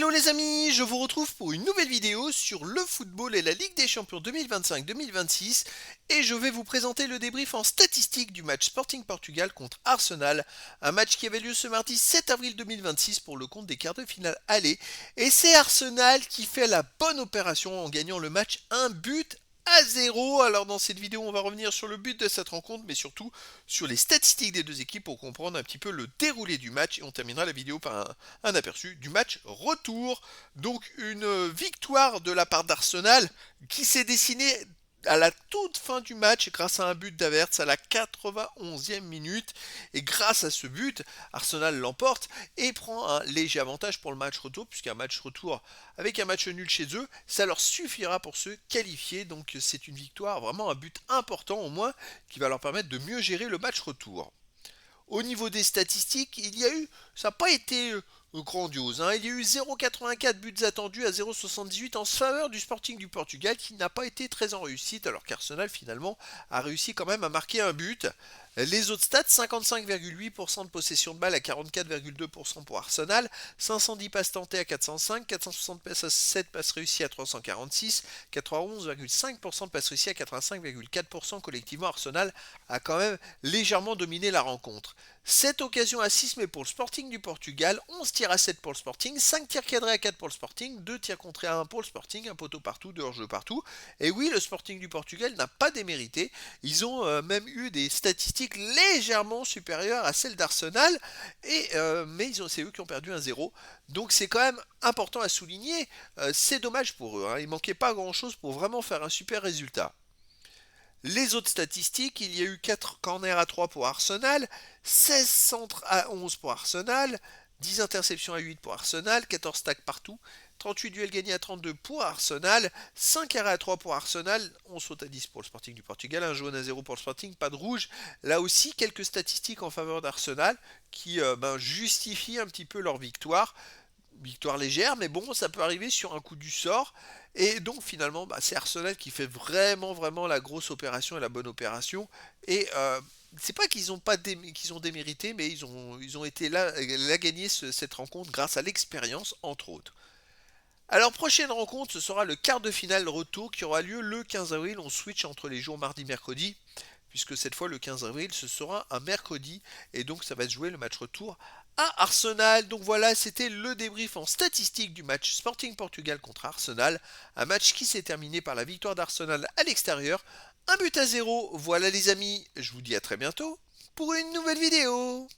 Hello les amis, je vous retrouve pour une nouvelle vidéo sur le football et la Ligue des Champions 2025-2026 et je vais vous présenter le débrief en statistique du match Sporting Portugal contre Arsenal, un match qui avait lieu ce mardi 7 avril 2026 pour le compte des quarts de finale aller et c'est Arsenal qui fait la bonne opération en gagnant le match 1-0. Alors dans cette vidéo on va revenir sur le but de cette rencontre mais surtout sur les statistiques des deux équipes pour comprendre un petit peu le déroulé du match et on terminera la vidéo par un aperçu du match retour. Donc une victoire de la part d'Arsenal qui s'est dessinée à la toute fin du match grâce à un but d'Havertz à la 91e minute. Et grâce à ce but, Arsenal l'emporte et prend un léger avantage pour le match retour, puisqu'un match retour avec un match nul chez eux, ça leur suffira pour se qualifier. Donc c'est une victoire, vraiment un but important au moins, qui va leur permettre de mieux gérer le match retour. Au niveau des statistiques, ça n'a pas été grandiose. Il y a eu 0,84 buts attendus à 0,78 en faveur du Sporting du Portugal qui n'a pas été très en réussite alors qu'Arsenal finalement a réussi quand même à marquer un but. Les autres stats, 55,8% de possession de balle à 44,2% pour Arsenal, 510 passes tentées à 405, 467 passes réussies à 346, 91,5% de passes réussies à 85,4%. Collectivement, Arsenal a quand même légèrement dominé la rencontre. 7 occasions à 6 mais pour le Sporting du Portugal, 11 tirs à 7 pour le Sporting, 5 tirs cadrés à 4 pour le Sporting, 2 tirs contrés à 1 pour le Sporting, un poteau partout, 2 hors-jeu partout. Et oui, le Sporting du Portugal n'a pas démérité. Ils ont même eu des statistiques légèrement supérieures à celles d'Arsenal, mais c'est eux qui ont perdu 1-0. Donc c'est quand même important à souligner. C'est dommage pour eux. Il manquait pas grand-chose pour vraiment faire un super résultat. Les autres statistiques, il y a eu 4 corners à 3 pour Arsenal, 16 centres à 11 pour Arsenal, 10 interceptions à 8 pour Arsenal, 14 tacles partout, 38 duels gagnés à 32 pour Arsenal, 5 arrêts à 3 pour Arsenal, 11 sautes à 10 pour le Sporting du Portugal, 1 jaune à 0 pour le Sporting, pas de rouge. Là aussi, quelques statistiques en faveur d'Arsenal qui justifient un petit peu leur victoire. Victoire légère, mais bon, ça peut arriver sur un coup du sort. Et donc finalement, c'est Arsenal qui fait vraiment la grosse opération et la bonne opération. Et c'est pas qu'ils ont pas qu'ils ont démérité, mais ils ont été là, à gagner cette rencontre grâce à l'expérience, entre autres. Alors prochaine rencontre, ce sera le quart de finale retour qui aura lieu le 15 avril. On switch entre les jours mardi-mercredi, puisque cette fois le 15 avril ce sera un mercredi et donc ça va se jouer le match retour à Arsenal. Donc voilà, c'était le débrief en statistique du match Sporting Portugal contre Arsenal, un match qui s'est terminé par la victoire d'Arsenal à l'extérieur, 1-0. Voilà les amis, je vous dis à très bientôt pour une nouvelle vidéo.